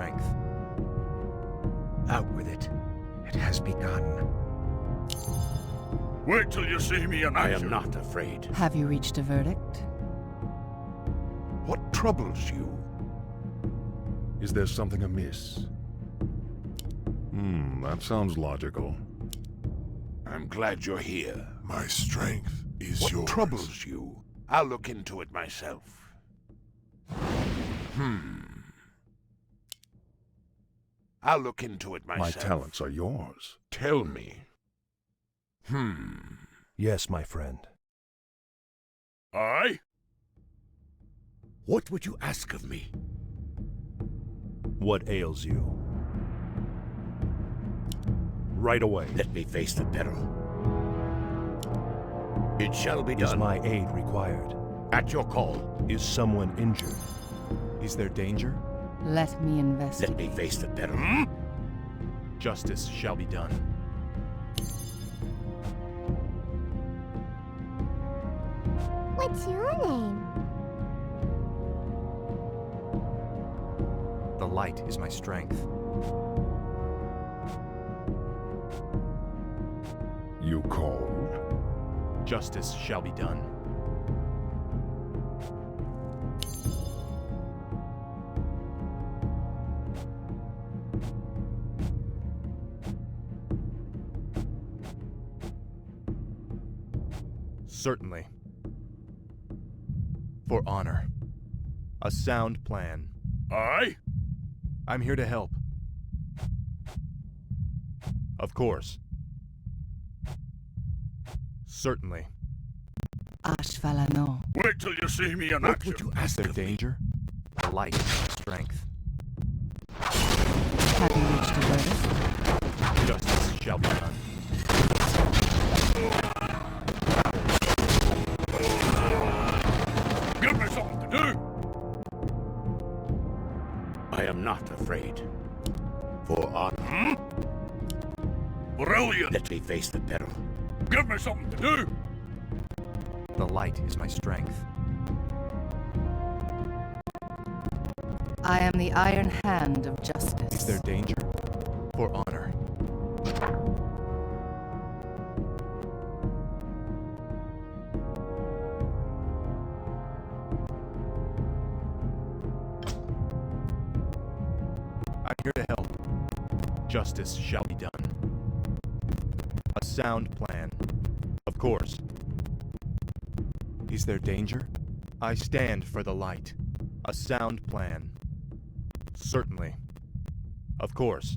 strength. Out with it. It has begun. Wait till you see me and I am not afraid. Have you reached a verdict? What troubles you? Is there something amiss? That sounds logical. I'm glad you're here. My strength is yours. What troubles you? I'll look into it myself. I'll look into it myself. My talents are yours. Tell me. Yes, my friend. Aye? What would you ask of me? What ails you? Right away. Let me face the peril. It shall be Is done. my aid required? At your call. Is someone injured? Is there danger? Let me investigate. Let me face the peril. Justice shall be done. What's your name? The light is my strength. You called? Justice shall be done. Certainly. For honor. A sound plan. Aye? I'm here to help. Of course. Certainly. Ashvalano. Wait till you see me in What action. would you ask Is there of me? danger? The light is my strength. Have you reached a verdict? Justice shall be done. Give me something to do. I am not afraid. For honor. Brilliant. Let me face the peril. Give me something to do. The light is my strength. I am the iron hand of Is justice. there danger? For honor. I'm here to help. Justice shall be done. A sound plan. Of course. Is there danger? I stand for the light. A sound plan. Certainly. Of course.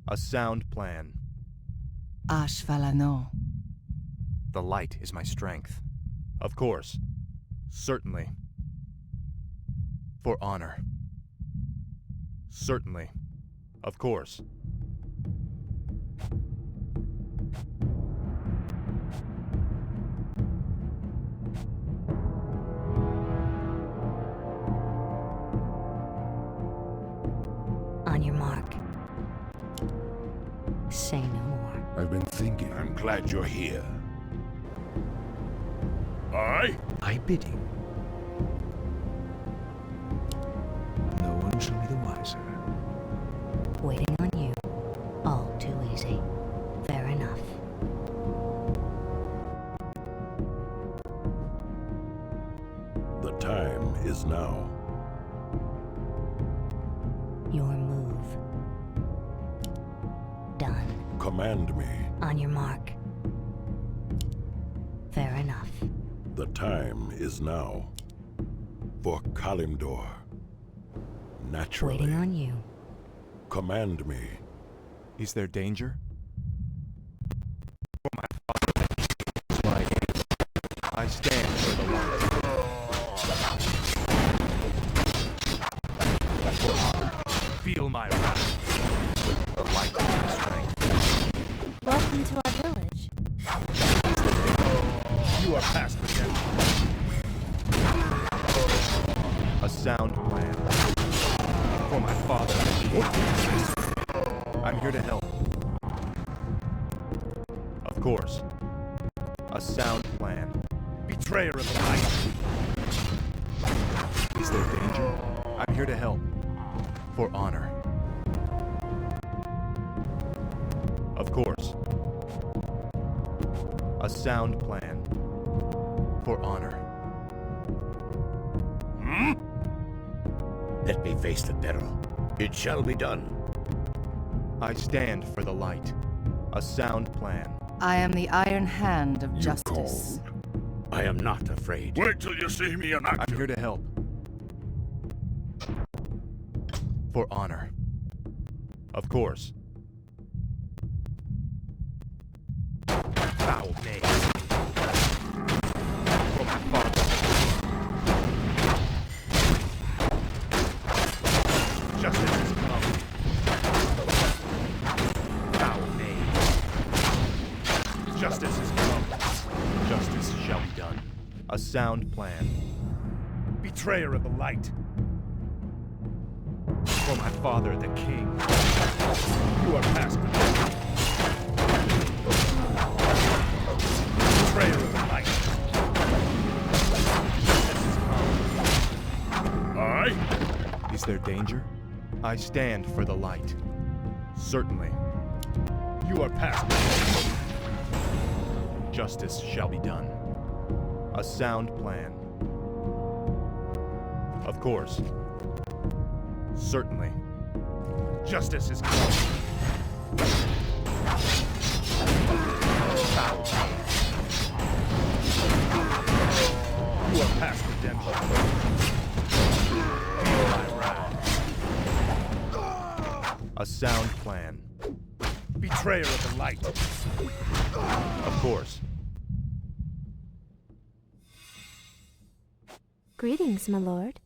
A sound plan. Ashvalano. The light is my strength. Of course. Certainly. For honor. Certainly. Of course. On your mark. Say no more. I've been thinking. I'm glad you're here. Aye? My bidding. No one shall be the wiser. Waiting on you. All too easy. Fair enough. The time is now. Your move. Done. Command me. On your mark. Fair enough. The time is now. For Kalimdor. Naturally. Waiting on you. Command me. Is there danger? I stand for the light. Feel my wrath. The light is my strength. Welcome to our village. You are past redemption. A sound plan. For my father. I'm here to help. Of course. A sound plan. Betrayer of the light. Is there danger? I'm here to help. For honor. Of course. A sound plan. For honor. Let me face the peril. It shall be done. I stand for the light. A sound plan. I am the Iron Hand of You Justice. called. I am not afraid. Wait till you see me in I'm action. here to help. For honor. Of course. Foul name. For my father. Justice has come. Foul name. Justice has come. Justice shall be done. A sound plan. Betrayer of the light. For my father, the king. You are past redemption. Betrayer of the light. Justice has come. Aye? Is there danger? I stand for the light. Certainly. You are past redemption. Justice shall be done. A sound plan. Of course. Certainly. Justice is come. Foul. You are past redemption. Feel my wrath. A sound plan. Betrayer of the light. Of course. Greetings, my lord.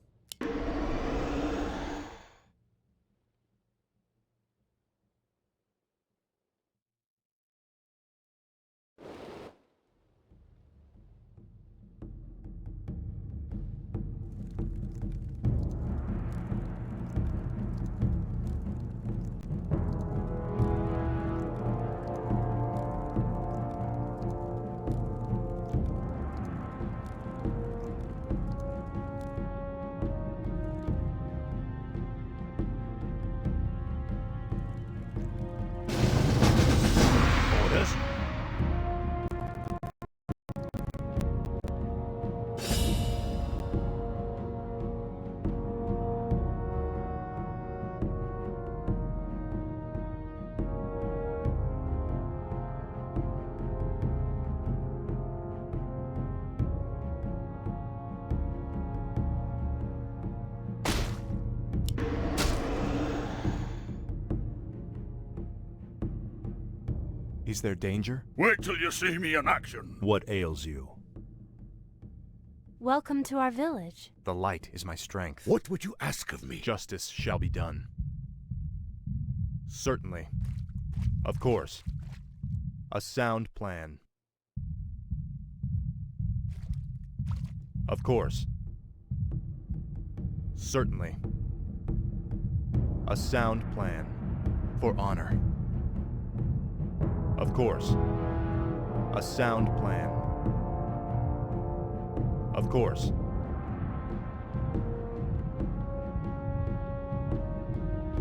Orders? Is there danger? Wait till you see me in action. What ails you? Welcome to our village. The light is my strength. What would you ask of me? Justice shall be done. Certainly. Of course. A sound plan. Of course. Certainly. A sound plan. For honor. Of course. A sound plan. Of course.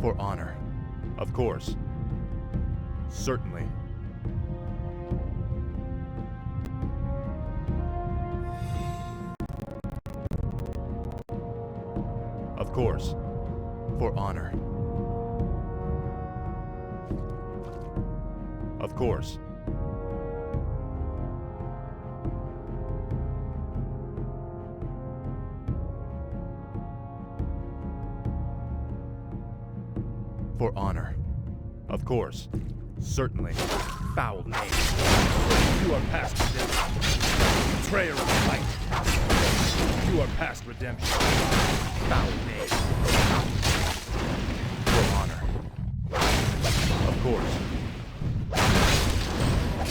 For honor. Of course. Certainly. Of course. For honor. Of course. For honor. Of course. Certainly. Foul name. You are past redemption. Betrayer of the light. You are past redemption. Foul name. For honor. Of course.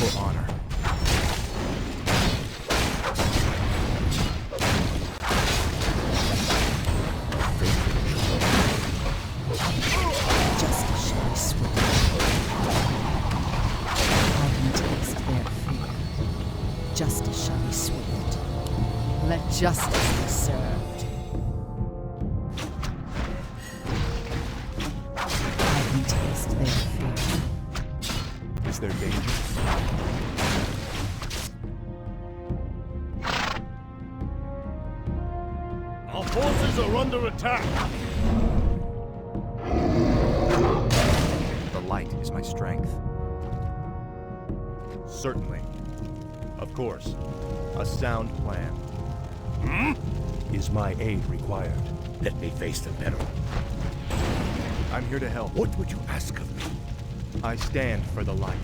For honor. Justice shall be swift. I can taste their fear. Justice shall be swift. Let justice be served. faced their fear. Is there danger? Our forces are under attack. The light is my strength. Certainly. Of course. A sound plan. Is my aid required? Let me face the peril. I'm here to help. What would you ask of me? I stand for the light.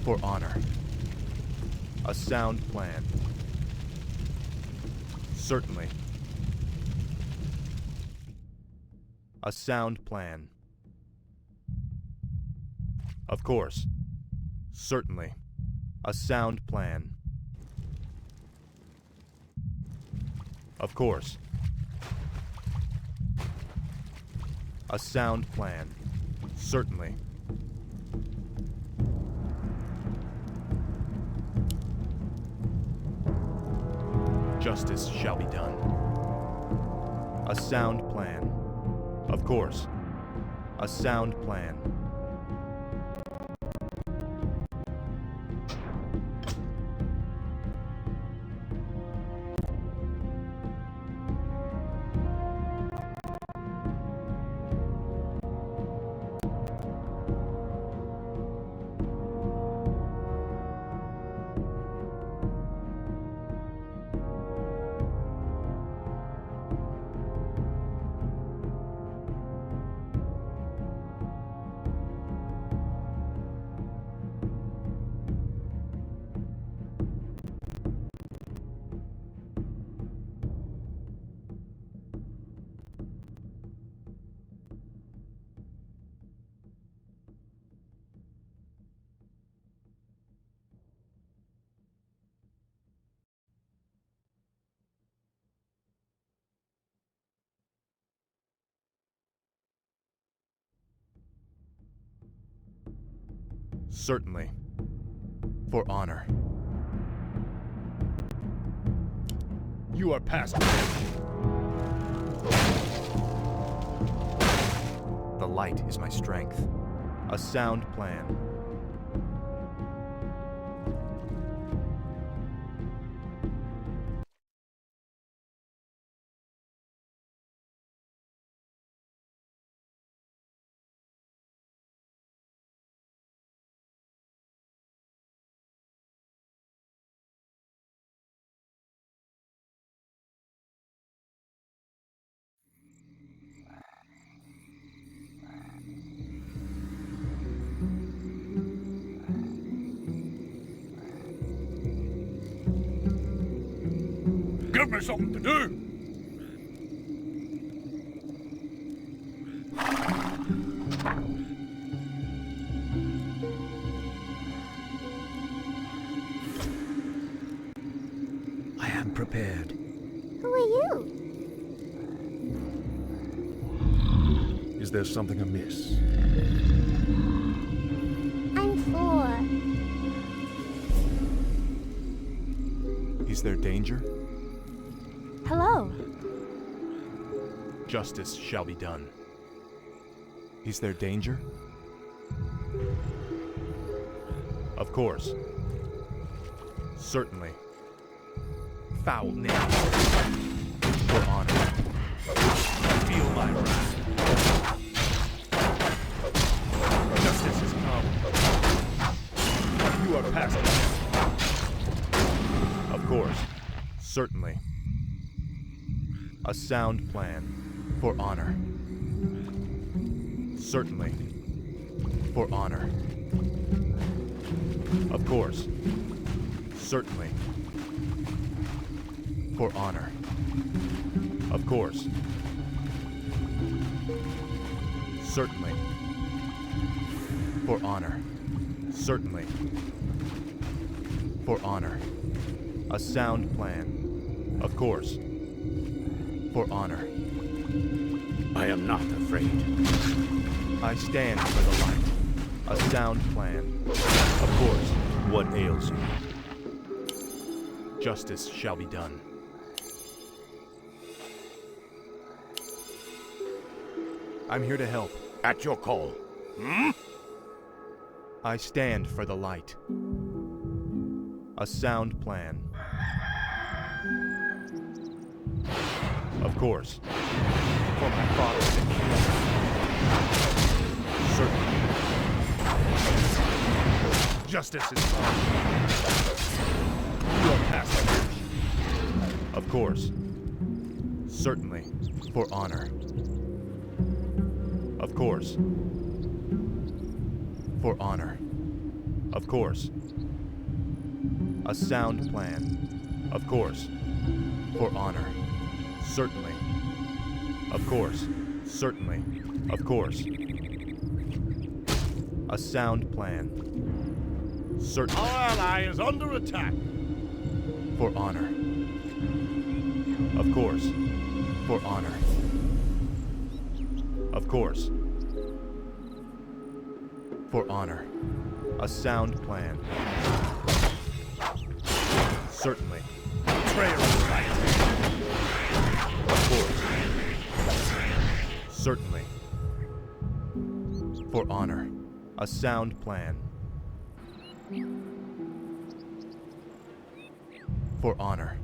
For honor. A sound plan. Certainly. A sound plan. Of course. Certainly. A sound plan. Of course. A sound plan. Certainly. Justice shall be done. A sound plan. Of course. A sound plan. Certainly. For honor. You are past redemption. The light is my strength. A sound plan. Give me something to do. I am prepared. Who are you? Is there something amiss? I'm 4. Is there danger? Hello. Justice shall be done. Is there danger? Of course. Certainly. Foul name. For honor. Feel my wrath. Justice has come. You are past it. Of course. Certainly. A sound plan. For honor. Certainly. For honor. Of course. Certainly. For honor. Of course. Certainly. For honor. Certainly. For honor. A sound plan. Of course. For honor. I am not afraid. I stand for the light. A sound plan. Of course. What ails you? Justice shall be done. I'm here to help. At your call. I stand for the light. A sound plan. Of course. For my father. Certainly. Justice is wrong. You are past redemption. Of course. Certainly. For honor. Of course. For honor. Of course. A sound plan. Of course. For honor. Certainly. Of course. Certainly. Of course. A sound plan. Certainly. Our ally is under attack. For honor. Of course. For honor. Of course. For honor. A sound plan. Certainly. Betrayer of the light. Of course. Certainly. For honor. A sound plan. For honor.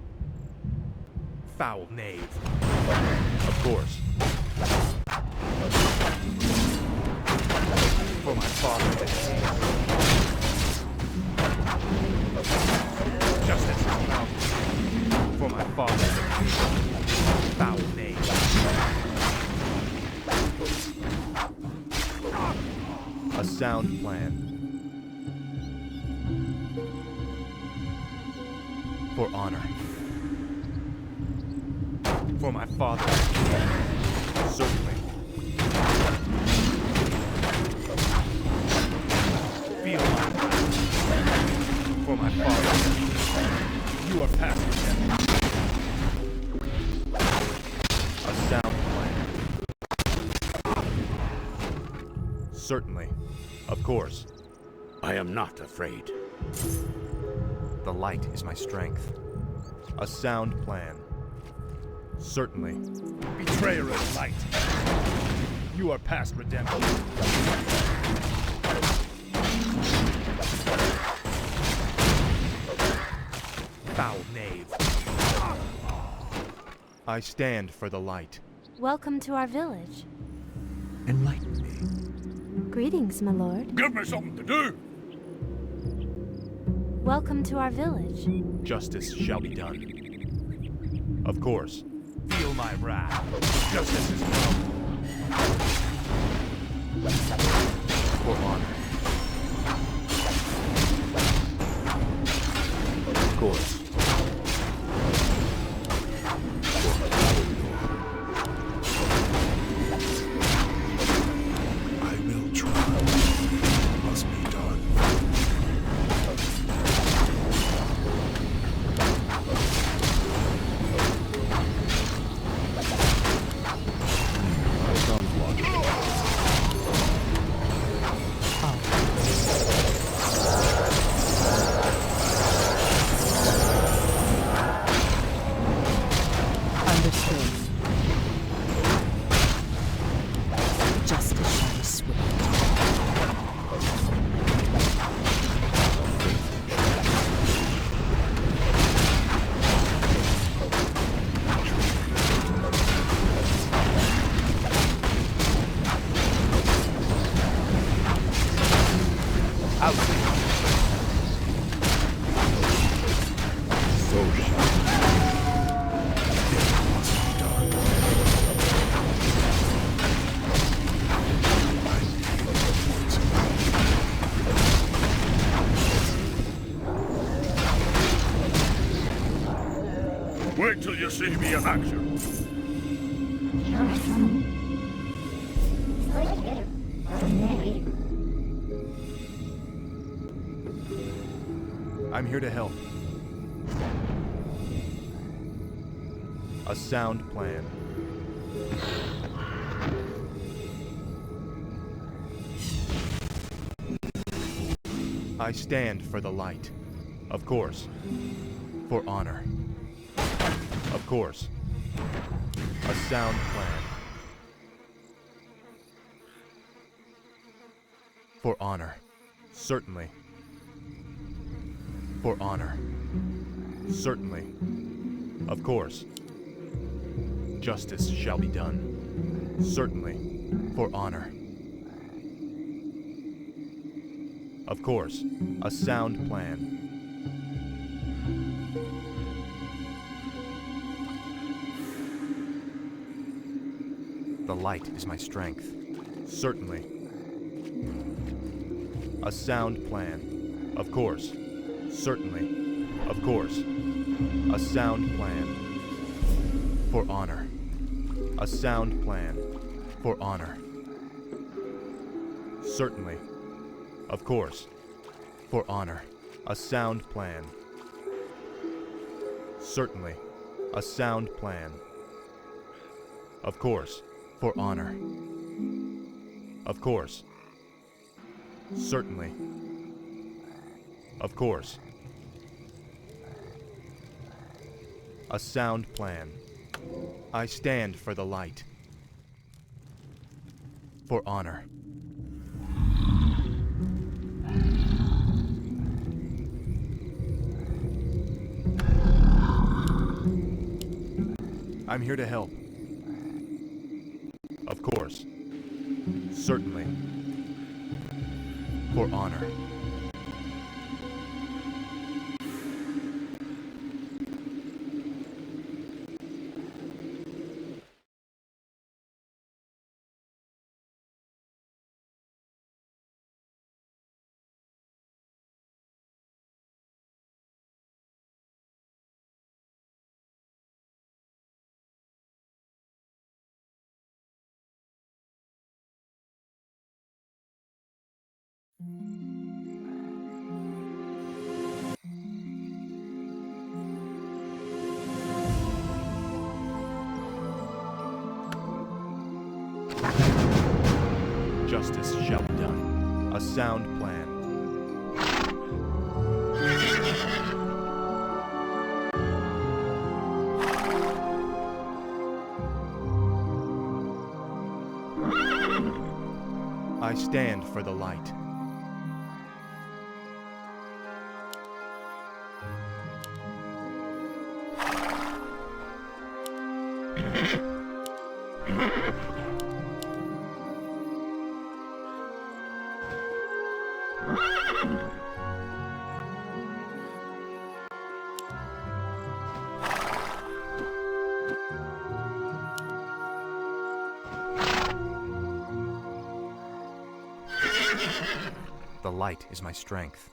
Foul knave. Of course. For my father. Justice is come. For my father. Foul knave. A sound plan. For honor. For my father. Certainly. Feel my wrath. For my father. You are past redemption. A sound plan. Certainly. Of course. I am not afraid. The light is my strength. A sound plan. Certainly. Betrayer of light. You are past redemption. Foul knave. I stand for the light. Welcome to our village. Enlighten me. Greetings, my lord. Give me something to do. Welcome to our village. Justice shall be done. Of course. Feel my wrath. Justice is come. For honor. Of course. I will try. Must be done. Sounds logical. Understood. Justice shall be swift. Out. So shall it must be done. I feel the force of Wait till you see me in action. I'm here to help. A sound plan. I stand for the light. Of course. For honor. Of course. A sound plan. For honor. Certainly. For honor. Certainly. Of course. Justice shall be done. Certainly. For honor. Of course. A sound plan. The light is my strength. Certainly. A sound plan. Of course. Certainly. Of course. A sound plan. For honor. A sound plan. For honor. Certainly. Of course. For honor. A sound plan. Certainly. A sound plan. Of course. For honor. Of course. Certainly. Of course. A sound plan. I stand for the light. For honor. I'm here to help. Of course. Certainly. For honor. Justice shall be done. A sound plan. I stand for the light. The light is my strength.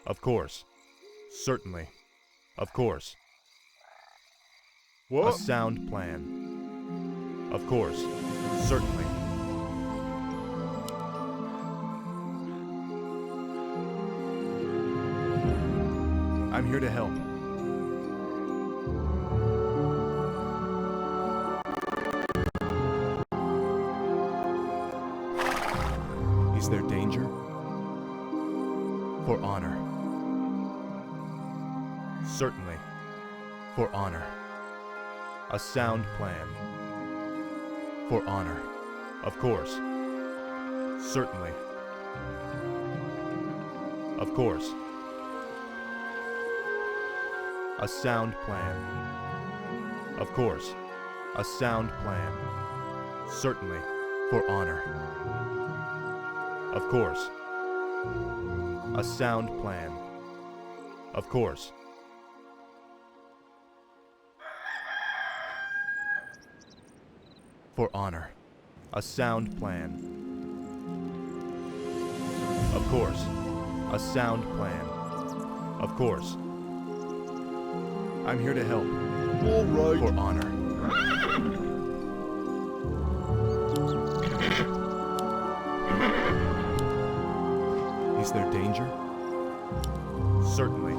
Of course. Certainly. Of course. What? A sound plan. Of course. Certainly. I'm here to help. Is there danger? For honor. Certainly. For honor. A sound plan. For honor. Of course. Certainly. Of course. A sound plan. Of course. A sound plan. Certainly. For honor. Of course. A sound plan. Of course. For honor. A sound plan. Of course. A sound plan. Of course. I'm here to help. All right. For honor. Is there danger? Certainly.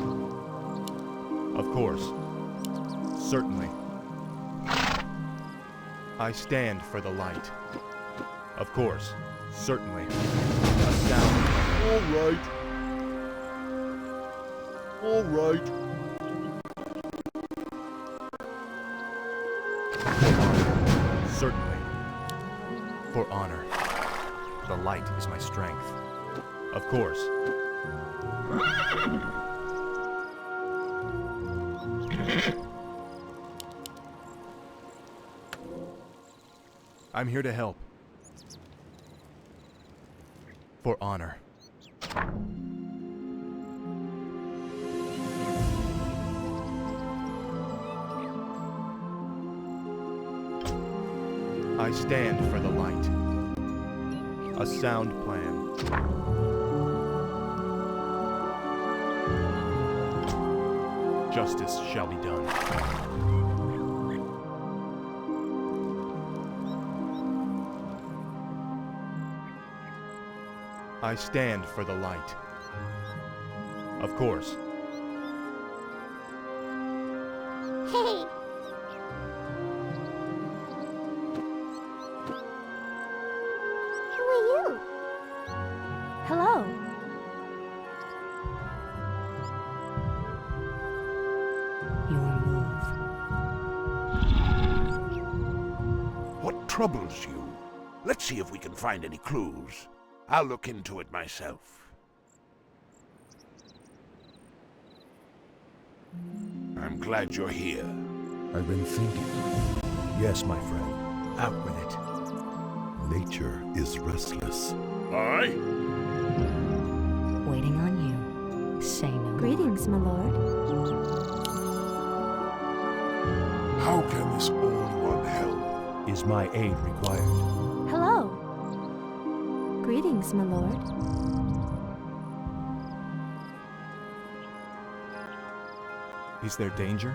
Of course. Certainly. I stand for the light. Of course. Certainly. A sound. All right. All right. Certainly. For honor. The light is my strength. Of course. I'm here to help. For honor. I stand for the light. A sound plan. Justice shall be done. I stand for the light. Of course. Hey! Who are you? Hello. Your move. What troubles you? Let's see if we can find any clues. I'll look into it myself. I'm glad you're here. I've been thinking. Yes, my friend. Out with it. Nature is restless. Aye? Waiting on you. Say no more. Greetings, my lord. How can this old one help? Is my aid required? Hello. Greetings, my lord. Is there danger?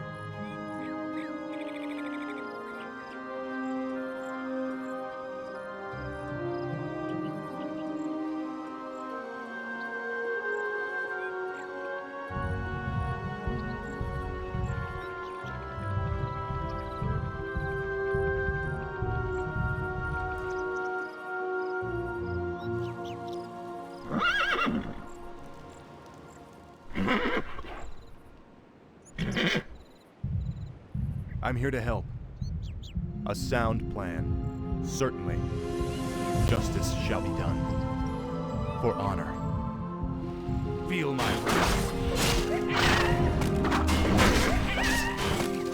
I'm here to help. A sound plan. Certainly. Justice shall be done. For honor. Feel my wrath.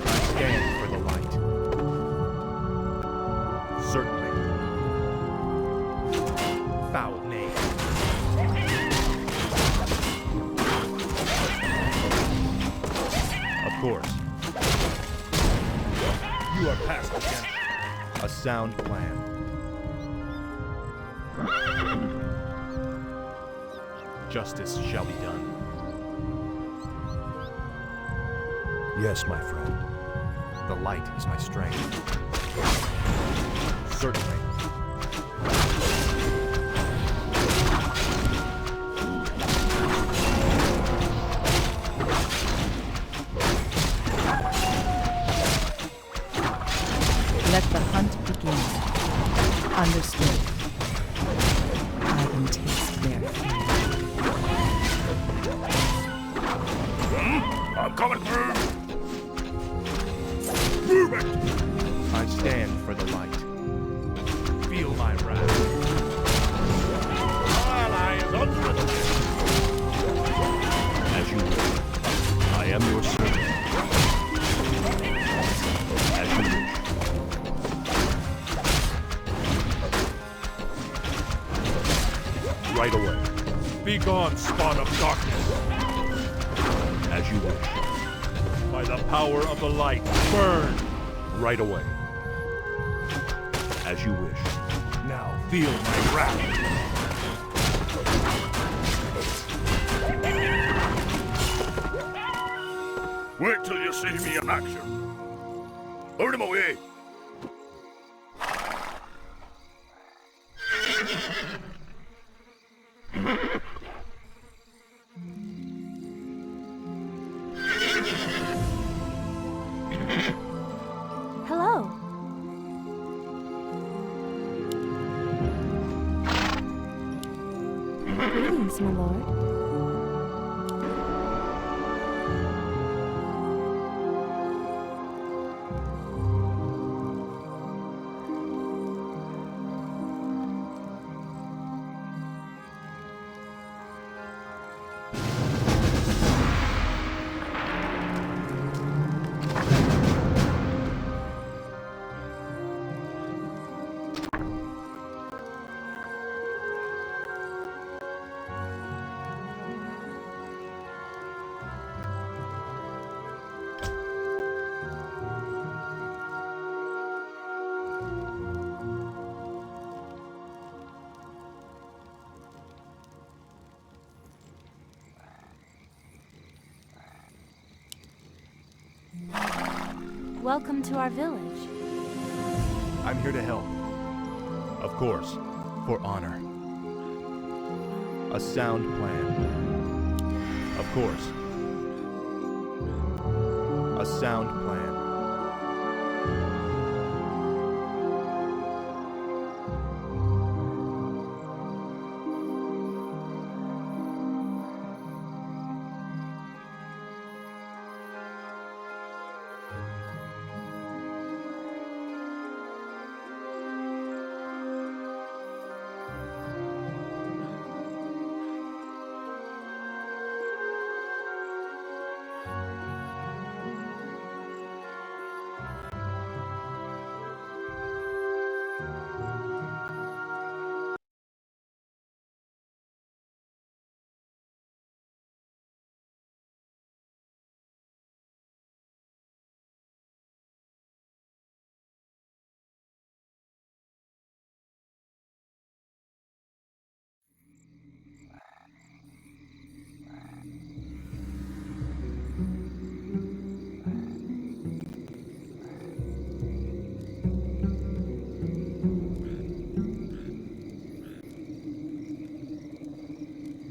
I stand for the light. Certainly. Foul name. Of course. You are past redemption. A sound plan. Justice shall be done. Yes, my friend. The light is my strength. Certainly. Let the hunt begin. Understood. I can taste their fear. I'm coming through! Move it! I stand for the light. Feel my wrath. Allies under the As you wish. I am your servant. As you wish. Right away. Be gone, spawn of darkness. As you wish. By the power of the light, burn. Right away. As you wish. Now feel my wrath. Wait till you see me in action. Out of my way! Hello. Greetings, my lord. Welcome to our village. I'm here to help. Of course, for honor. A sound plan. Of course. A sound plan.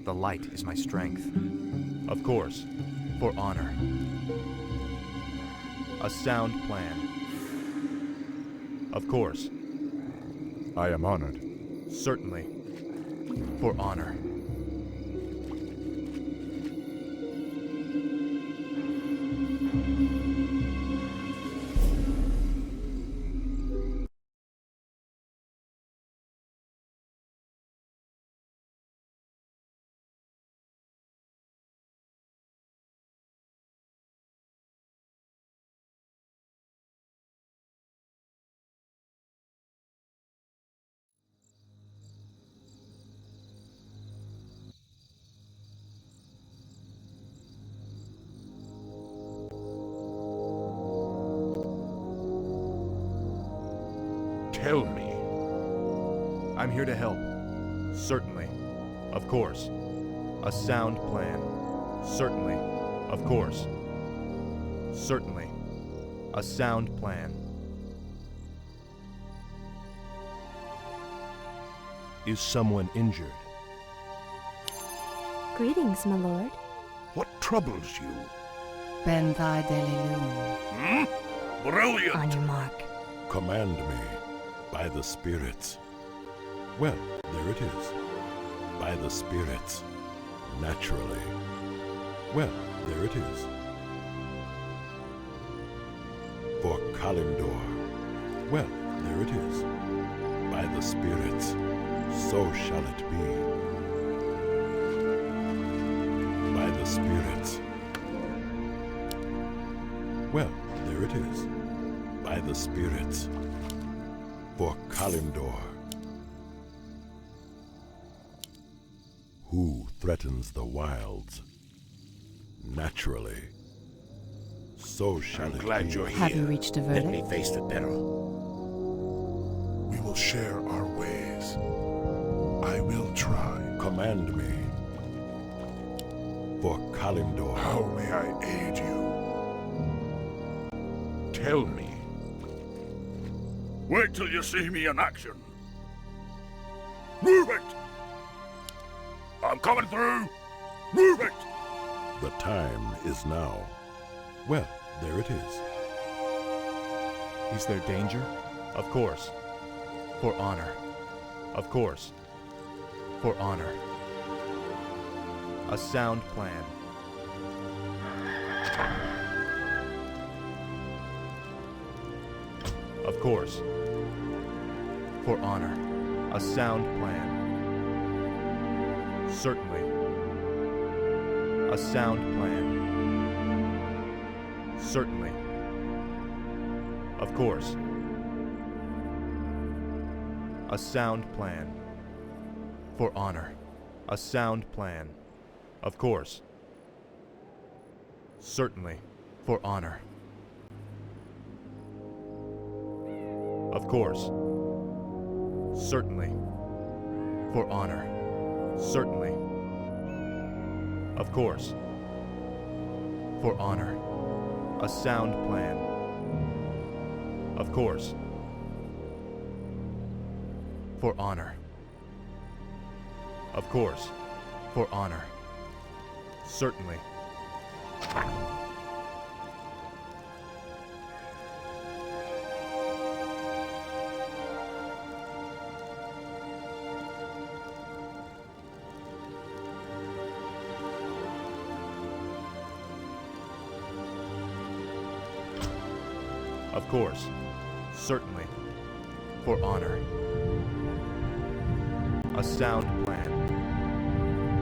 The light is my strength. Of course, for honor. A sound plan. Of course. I am honored. Certainly, for honor. Tell me. I'm here to help. Certainly. Of course. A sound plan. Certainly. Of course. Certainly. A sound plan. Is someone injured? Greetings, my lord. What troubles you? Benthai Delilum. Brilliant! On your mark. Command me by the spirits. Well, there it is. By the spirits. Naturally. Well, there it is. For Kalimdor. Well, there it is. By the spirits. So shall it be. By the spirits. Well, there it is. By the spirits. For Kalimdor. Who threatens the wilds? Naturally. So shall I'm it glad be. you're here. Have you reached a Let verdict? me face the peril. We will share our ways. I will try. Command me. For Kalimdor. How may I aid you? Tell me. Wait till you see me in action. Move it! I'm coming through! Move it! The time is now. Well, there it is. Is there danger? Of course. For honor. Of course. For honor. A sound plan. Of course. For honor. A sound plan. Certainly. A sound plan. Certainly. Of course. A sound plan. For honor. A sound plan. Of course. Certainly. For honor. Of course. Certainly. For honor. Certainly. Of course. For honor. A sound plan. Of course. For honor. Of course. For honor. Certainly. Of course. Certainly. For honor. A sound plan.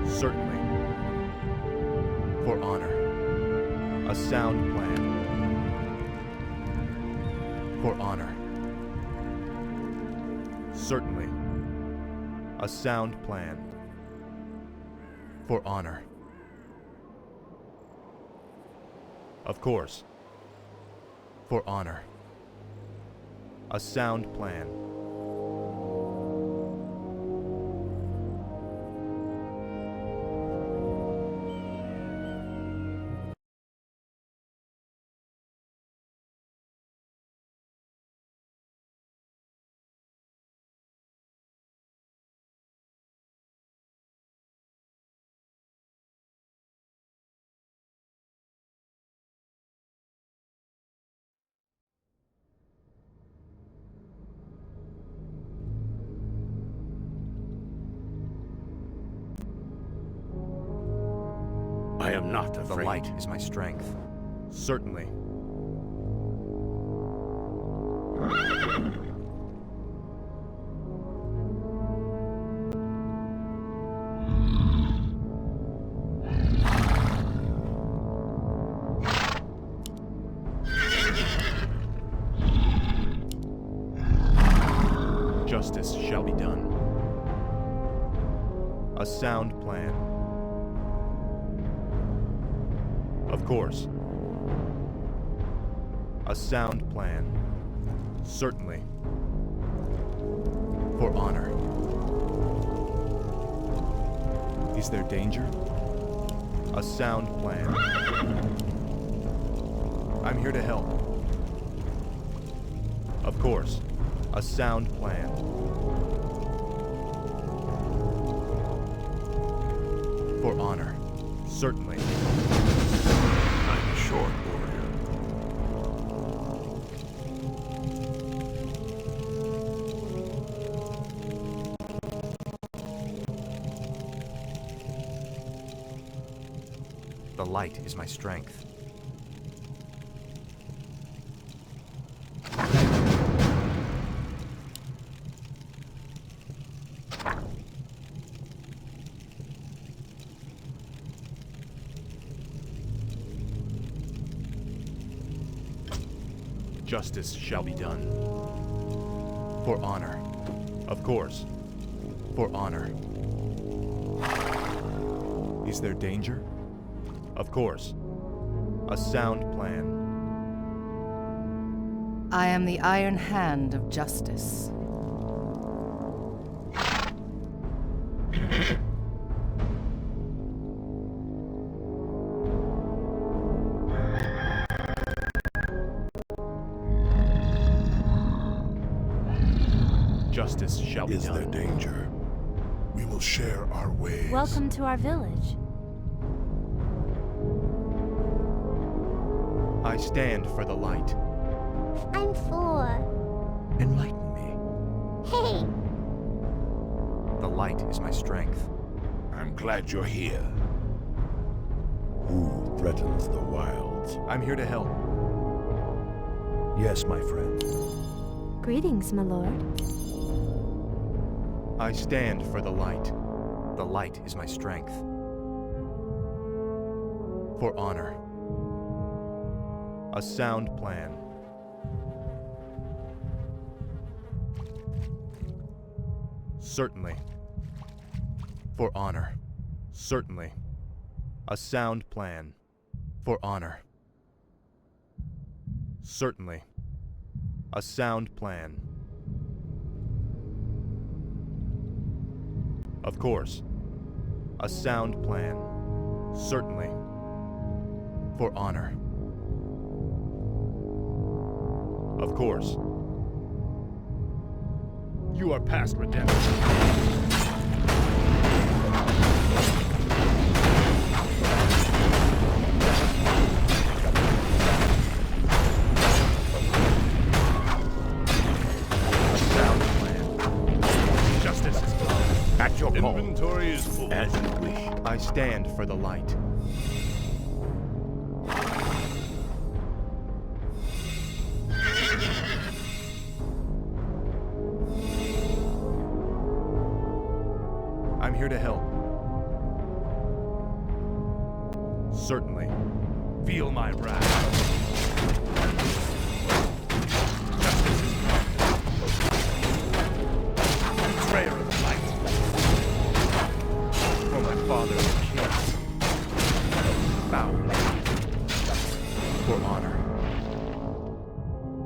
Certainly. For honor. A sound plan. For honor. Certainly. A sound plan. For honor. Of course. For honor. A sound plan. I am not afraid. The light is my strength. Certainly. Justice shall be done. A sound plan. Of course. A sound plan. Certainly. For honor. Is there danger? A sound plan. I'm here to help. Of course. A sound plan. For honor. Certainly. I'm a short warrior. The light is my strength. Justice shall be done. For honor. Of course. For honor. Is there danger? Of course. A sound plan. I am the iron hand of justice. Justice shall be Is done. there danger? We will share our ways. Welcome to our village. I stand for the light. I'm 4. Enlighten me. Hey! The light is my strength. I'm glad you're here. Who threatens the wilds? I'm here to help. Yes, my friend. Greetings, my lord. I stand for the light. The light is my strength. For honor. A sound plan. Certainly. For honor. Certainly. A sound plan. For honor. Certainly. A sound plan. Of course. A sound plan. Certainly. For honor. Of course. You are past redemption. A sound plan. Justice is come. At your call. Inventory is full. As you wish. I stand for the light. I'm here to help. Certainly. Feel my wrath. Justice is come. Betrayer of the light. For my father the king. Foul name. For honor.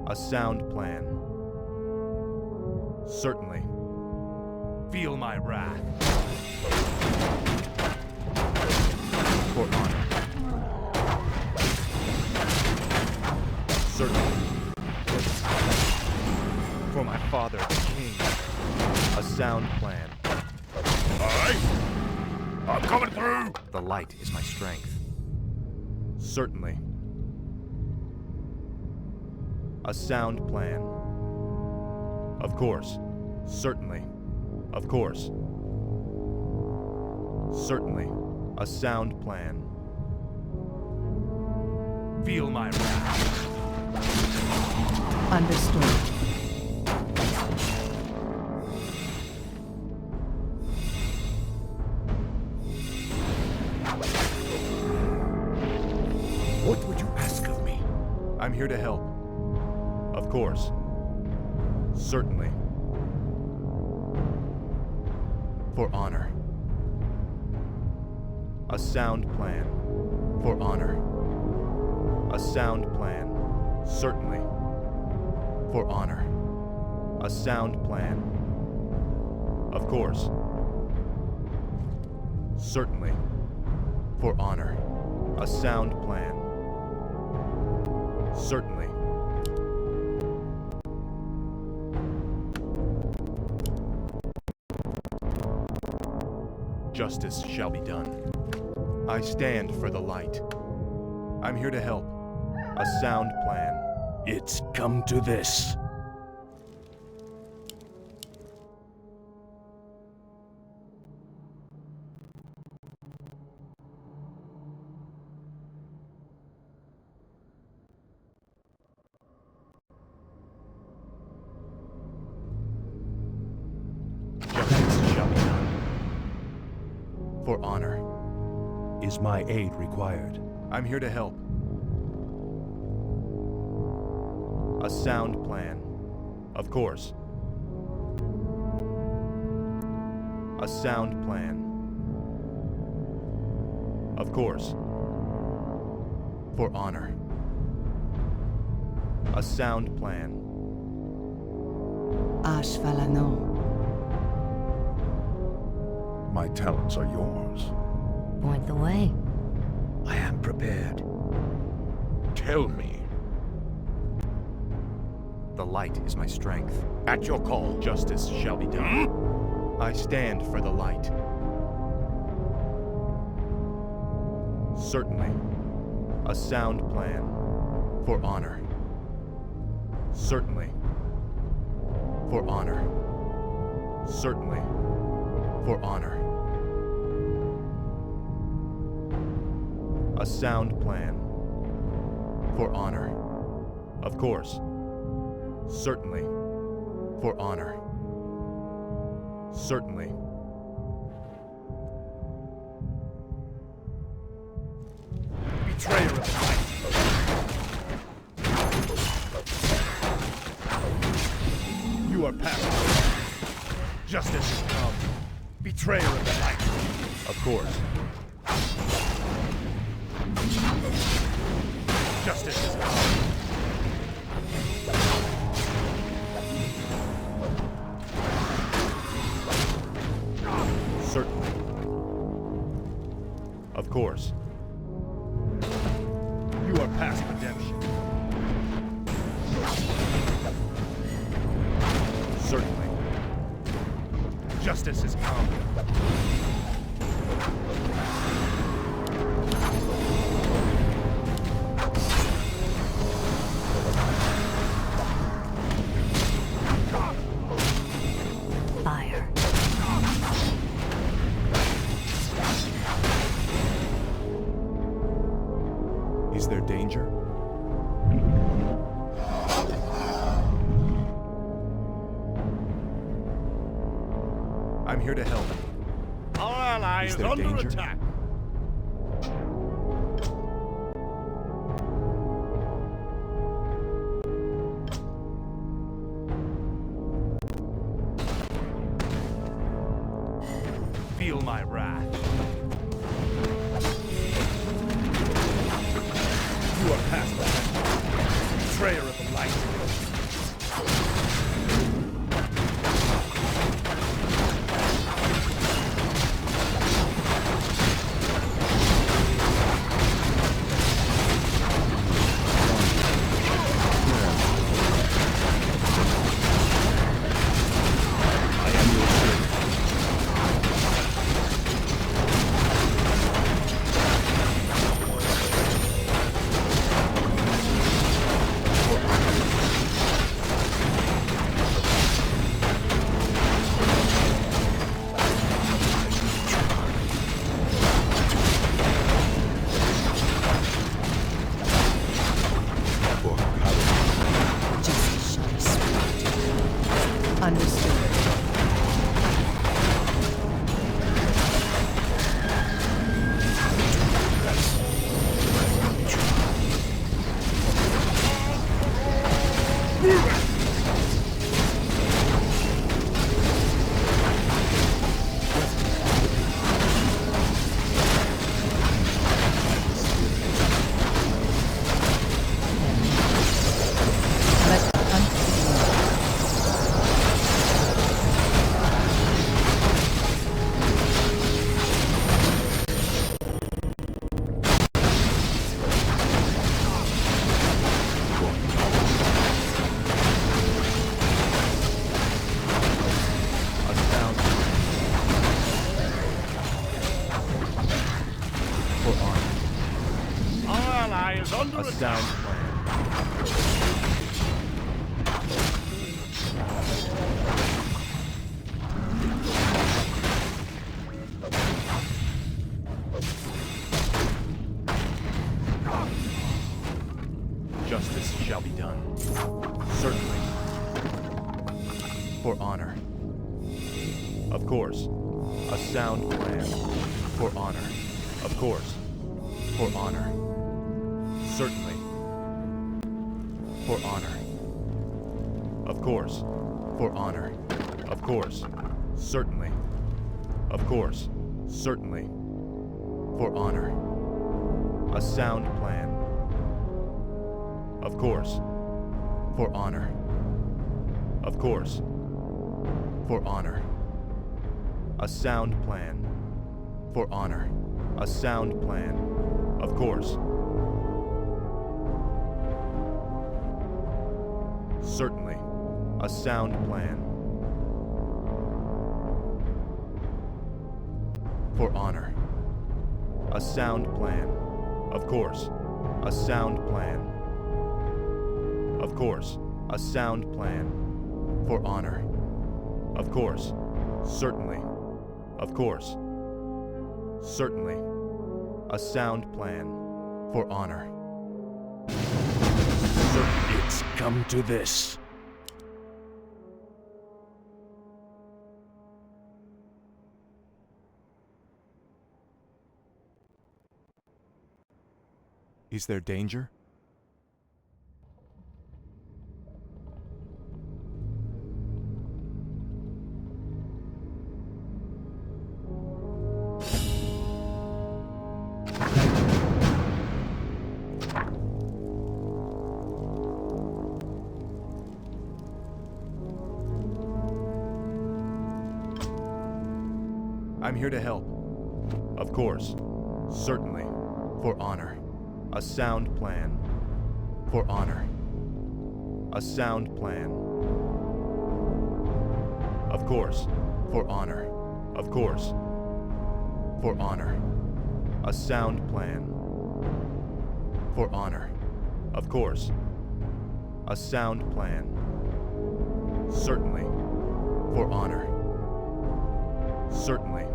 A sound plan. Certainly. Feel my wrath. For honor. Certainly. For my father, the king. A sound plan. Aye. I'm coming through. The light is my strength. Certainly. A sound plan. Of course. Certainly. Of course. Certainly. A sound plan. Feel my wrath. Understood. What would you ask of me? I'm here to help. Of course. Certainly. For honor. A sound plan. For honor. A sound plan. Certainly. For honor. A sound plan. Of course. Certainly. For honor. A sound plan. Certainly. Justice shall be done. I stand for the light. I'm here to help. A sound plan. It's come to this. Justice shall be done. For honor. Is my aid required? I'm here to help. A sound plan. Of course. A sound plan. Of course. For honor. A sound plan. Ashvalano. My talents are yours. Point the way. I am prepared. Tell me. The light is my strength. At your call. Justice shall be done. I stand for the light. Certainly. A sound plan. For honor. Certainly. For honor. Certainly. For honor. A sound plan. For honor. Of course. Certainly. For honor. Certainly. Betrayer of the light. You are past. Justice has come. Betrayer of the light. Of course. Justice has come. Certainly. Of course. You are past redemption. here to help. Our ally Is is there under danger? attack. Feel my wrath. You are past that. Betrayer of the light. Justice shall be swift. Understood. Let the hunt begin. A sound for honor. Our ally is under A attack. sound plan. Justice shall be done. Certainly. For honor. Of course. A sound plan. For honor. Of course. For honor. Certainly. For honor. Of course. For honor. Of course. Certainly. Of course. Certainly. For honor. A sound plan. Of course. For honor. Of course. For honor. A sound plan. For honor. A sound plan. Of course. Certainly. A sound plan. For honor. A sound plan. Of course. A sound plan. Of course. A sound plan. For honor. Of course. Certainly. Of course. Certainly. A sound plan. For honor. It's come to this. Is there danger? I'm here to help. Of course. Certainly. For honor. A sound plan. For honor. A sound plan. Of course. For honor. Of course. For honor. A sound plan. For honor. Of course. A sound plan. Certainly. For honor. Certainly.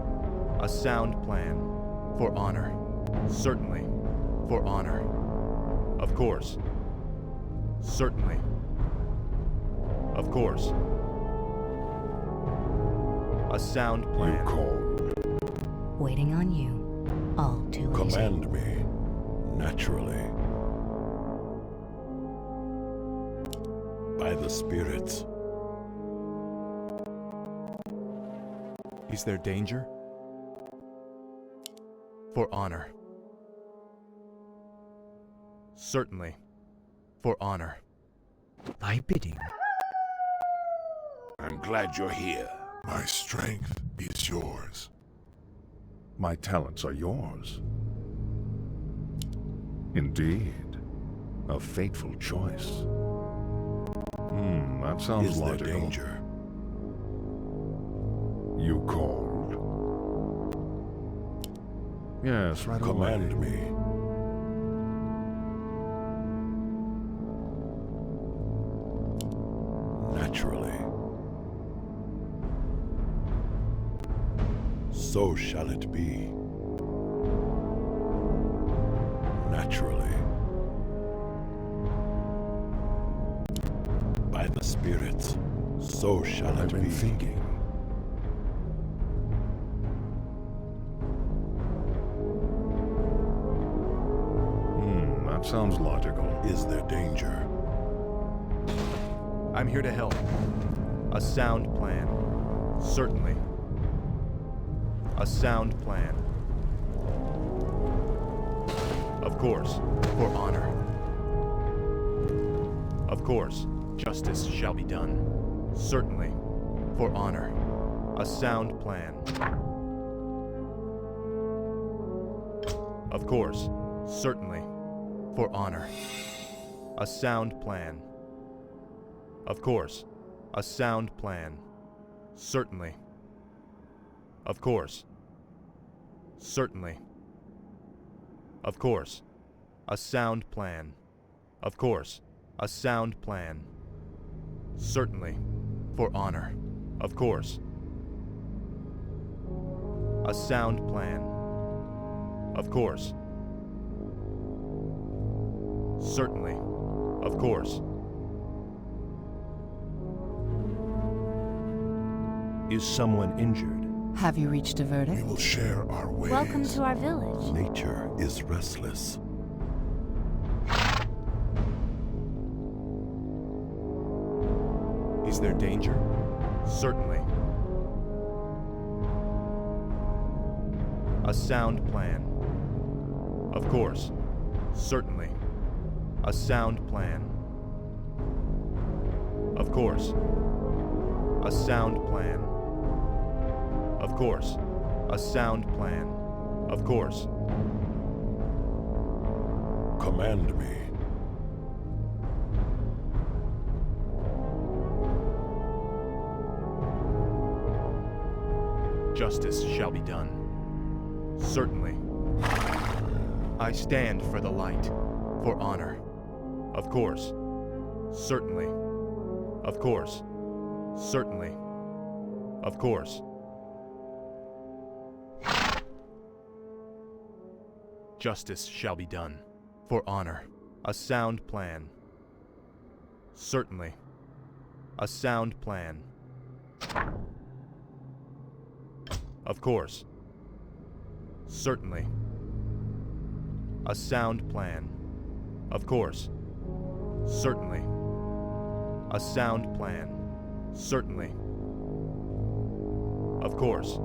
A sound plan. For honor. Certainly. For honor. Of course. Certainly. Of course. A A sound You plan. called. Waiting on you. All too easy. Command me, naturally. By the spirits. Is there danger? For honor. Certainly. For honor. Thy bidding. I'm glad you're here. My strength is yours. My talents are yours. Indeed. A fateful choice. That sounds Is there logical. danger? You called. Yes, right Command away. me. Naturally. So shall it be. Naturally. By the spirits, so shall I've it been be. thinking. That sounds logical. Is there danger? I'm here to help. A sound plan. Certainly. A sound plan. Of course, for honor. Of course, justice shall be done. Certainly, for honor. A sound plan. Of course, certainly, for honor. A sound plan. Of course, a sound plan. Certainly. Of course. Certainly. Of course. A sound plan. Of course. A sound plan. Certainly. For honor. Of course. A sound plan. Of course. Certainly. Of course. Is someone injured? Have you reached a verdict? We will share our ways. Welcome to our village. Nature is restless. Is there danger? Certainly. A sound plan. Of course. Certainly. A sound plan. Of course. A sound plan. Of course. A sound plan. Of course. Command me. Justice shall be done. Certainly. I stand for the light. For honor. Of course. Certainly. Of course. Certainly. Of course. Justice shall be done. For honor. A sound plan. Certainly. A sound plan. Of course. Certainly. A sound plan. Of course. Certainly. A sound plan. Certainly. Of course.